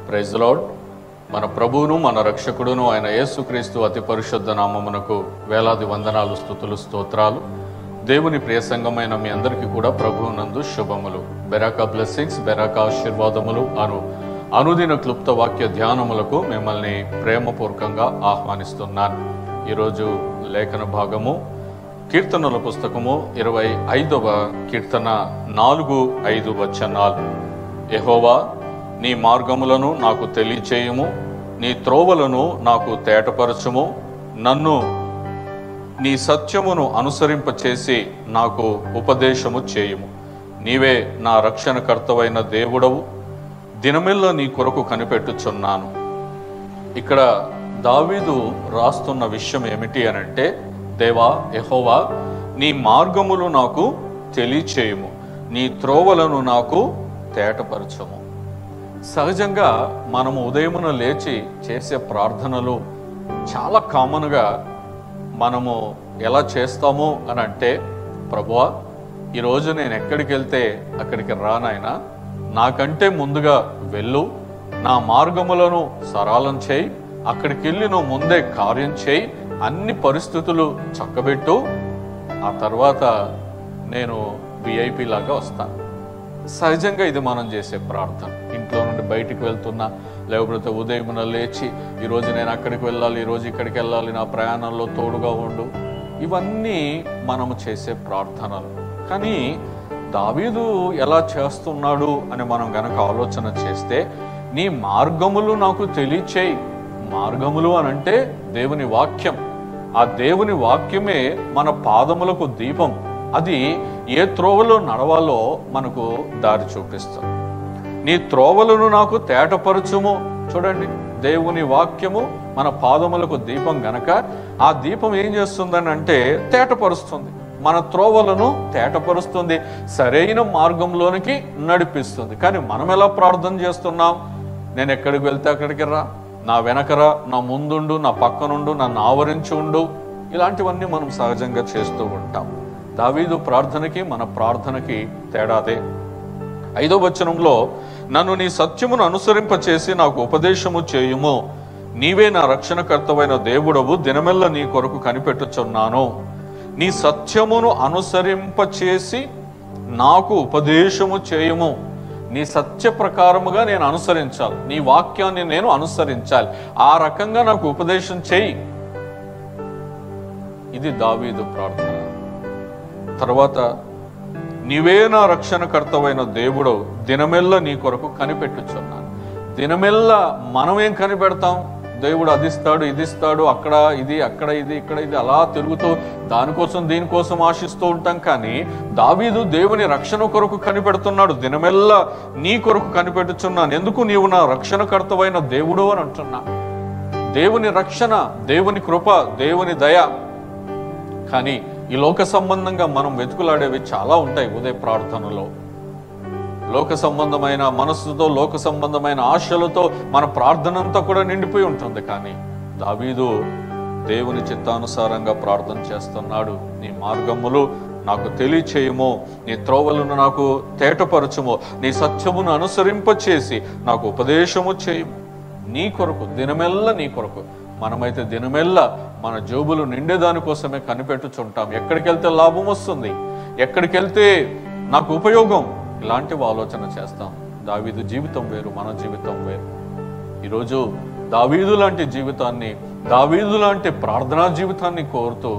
Praise the lord. మన ప్రభువును మన రక్షకుడును ఆయన యేసుక్రీస్తు అతి పరిశుద్ధ నామమునకు వేలాది వందనాలు, స్తుతులు, స్తోత్రాలు. దేవుని ప్రియ సంఘమైన మీ అందరికీ కూడా ప్రభువునందు శుభములు. బెరాకా బ్లెస్సింగ్స్, బెరాకా ఆశీర్వాదములు అనుదిన క్లుప్త వాక్య ధ్యానములకు మిమ్మల్ని ప్రేమపూర్వకంగా ఆహ్వానిస్తున్నాను. ఈరోజు లేఖన భాగము కీర్తనల పుస్తకము 25వ కీర్తన 4-5 వచనాలు. యెహోవా, నీ మార్గములను నాకు తెలియచేయుము, నీ త్రోవలను నాకు తేటపరచుము, నన్ను నీ సత్యమును అనుసరింపచేసి నాకు ఉపదేశము చేయుము. నీవే నా రక్షణకర్తవైన దేవుడవు, దినమెల్లా నీ కొరకు కనిపెట్టుచున్నాను. ఇక్కడ దావీదు రాస్తున్న విషయం ఏమిటి అనంటే, దేవా యెహోవా, నీ మార్గములు నాకు తెలియచేయుము, నీ త్రోవలను నాకు తేటపరచము. సహజంగా మనము ఉదయమున లేచి చేసే ప్రార్థనలు చాలా కామన్గా మనము ఎలా చేస్తాము అని అంటే, ప్రభువా, ఈరోజు నేను ఎక్కడికి వెళ్తే అక్కడికి రానాయనా, నాకంటే ముందుగా వెళ్ళు, నా మార్గములను సరళం చేయి, అక్కడికి వెళ్ళి నువ్వు ముందే కార్యం చేయి, అన్ని పరిస్థితులు చక్కబెట్టు, ఆ తర్వాత నేను VIP లాగా వస్తాను. సహజంగా ఇది మనం చేసే ప్రార్థన. ఇంట్లో నుండి బయటికి వెళ్తున్నా, లేకపోతే ఉదయమున లేచి ఈరోజు నేను అక్కడికి వెళ్ళాలి, ఈరోజు ఇక్కడికి వెళ్ళాలి, నా ప్రయాణంలో తోడుగా ఉండు, ఇవన్నీ మనము చేసే ప్రార్థనలు. కానీ దావీదు ఎలా చేస్తున్నాడు అని మనం గనక ఆలోచన చేస్తే, నీ మార్గములు నాకు తెలియచేయి. మార్గములు అనంటే దేవుని వాక్యం. ఆ దేవుని వాక్యమే మన పాదములకు దీపం. అది ఏ త్రోవలో నడవాలో మనకు దారి చూపిస్తుంది. నీ త్రోవలను నాకు తేటపరచుము. చూడండి, దేవుని వాక్యము మన పాదములకు దీపం గనక ఆ దీపం ఏం చేస్తుందని అంటే తేటపరుస్తుంది, మన త్రోవలను తేటపరుస్తుంది, సరైన మార్గంలోనికి నడిపిస్తుంది. కానీ మనం ఎలా ప్రార్థన చేస్తున్నాం? నేను ఎక్కడికి వెళ్తే అక్కడికి రా, నా వెనకరా, నా ముందుండు, నా పక్కనుండు, నన్ను ఆవరించి ఉండు, ఇలాంటివన్నీ మనం సహజంగా చేస్తూ ఉంటాం. దావీదు ప్రార్థనకి మన ప్రార్థనకి తేడాదే. 5వ వచనంలో, నన్ను నీ సత్యమును అనుసరింపచేసి నాకు ఉపదేశము చేయుము, నీవే నా రక్షణకర్తవైన దేవుడవు, దినమెల్లా నీ కొరకు కనిపెట్టుచున్నాను. నీ సత్యమును అనుసరింపచేసి నాకు ఉపదేశము చేయుము. నీ సత్య ప్రకారముగా నేను అనుసరించాలి, నీ వాక్యాన్ని నేను అనుసరించాలి, ఆ రకంగా నాకు ఉపదేశం చేయి. ఇది దావీదు ప్రార్థన. తర్వాత, నీవే నా రక్షణకర్తవైన దేవుడవు, దినమెల్లా నీ కొరకు కనిపెట్టుచున్నాను. దినమెల్లా మనం ఏం కనిపెడతాం? దేవుడు అది ఇస్తాడు, ఇది ఇస్తాడు, అక్కడ ఇది, అక్కడ ఇది, ఇక్కడ ఇది, అలా తిరుగుతూ దానికోసం దీనికోసం ఆశిస్తూ ఉంటాం. కానీ దావీదు దేవుని రక్షణ కొరకు కనిపెడుతున్నాడు. దినమెల్లా నీ కొరకు కనిపెట్టుచున్నాను. ఎందుకు? నీవు నా రక్షణకర్తవైన దేవుడు అని అంటున్నా. దేవుని రక్షణ, దేవుని కృప, దేవుని దయ. కానీ ఈ లోక సంబంధంగా మనం వెతుకులాడేవి చాలా ఉంటాయి. ఉదయ ప్రార్థనలో లోక సంబంధమైన మనస్సుతో, లోక సంబంధమైన ఆశలతో మన ప్రార్థన అంతా కూడా నిండిపోయి ఉంటుంది. కానీ దావీదు దేవుని చిత్తానుసారంగా ప్రార్థన చేస్తున్నాడు. నీ మార్గములు నాకు తెలియచేయము, నీ త్రోవలను నాకు తేటపరచుము, నీ సత్యమును అనుసరింపచేసి నాకు ఉపదేశము చేయము. నీ కొరకు, దినమెల్లా నీ కొరకు. మనమైతే దినమెల్లా మన జోబులు నిండేదాని కోసమే కనిపెట్టుచుంటాం. ఎక్కడికి వెళ్తే లాభం వస్తుంది, ఎక్కడికి వెళ్తే నాకు ఉపయోగం, ఇలాంటివి ఆలోచన చేస్తాం. దావీదు జీవితం వేరు, మన జీవితం వేరు. ఈరోజు దావీదు లాంటి జీవితాన్ని, దావీదు లాంటి ప్రార్థనా జీవితాన్ని కోరుతూ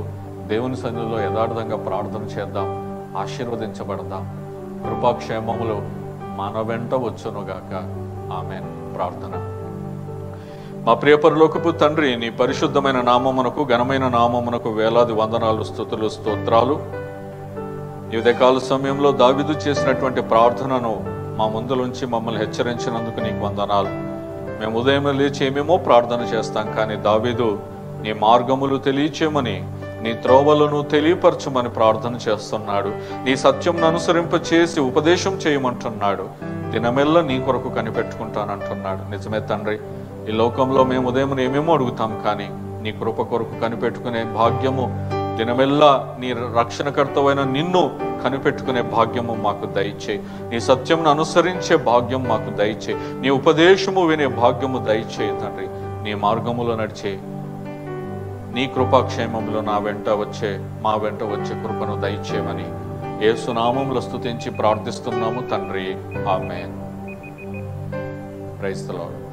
దేవుని సన్నిధిలో యథార్థంగా ప్రార్థన చేద్దాం, ఆశీర్వదించబడదాం. కృపాక్షేమములు మన వెంట వచ్చునుగాక. ఆమేన్. ప్రార్థన. మా ప్రియ పరలోకపు తండ్రి, నీ పరిశుద్ధమైన నామమునకు, ఘనమైన నామమునకు వేలాది వందనాలు, స్తుతులు, స్తోత్రాలు. ఈ ఉదయకాల సమయంలో దావీదు చేసినటువంటి ప్రార్థనను మా ముందులోంచి మమ్మల్ని హెచ్చరించినందుకు నీకు వందనాలు. మేము ఉదయం లేచి ఏమేమో ప్రార్థన చేస్తాం, కానీ దావీదు నీ మార్గములు తెలియచేయమని, నీ త్రోవలను తెలియపరచమని ప్రార్థన చేస్తున్నాడు. నీ సత్యంను అనుసరింపచేసి ఉపదేశం చేయమంటున్నాడు. దినమెల్లా నీ కొరకు కనిపెట్టుకుంటానంటున్నాడు. నిజమే తండ్రి, ఈ లోకంలో మేము ఉదయం ఏమేమో అడుగుతాం, కానీ నీ కృప కొరకు కనిపెట్టుకునే భాగ్యము, దినమెల్లా నీ రక్షణకర్తవైన నిన్ను కనిపెట్టుకునే భాగ్యము మాకు దయచేయి. నీ సత్యమును అనుసరించే భాగ్యం మాకు దయచేయి. నీ ఉపదేశము వినే భాగ్యము దయచేయి తండ్రి. నీ మార్గములో నడిచే నీ కృపాక్షేమములో మా వెంట వచ్చే కృపను దయచేయమని యేసు నామములో స్తుతించి ప్రార్థిస్తున్నాము తండ్రి. ఆమేన్. Praise the lord.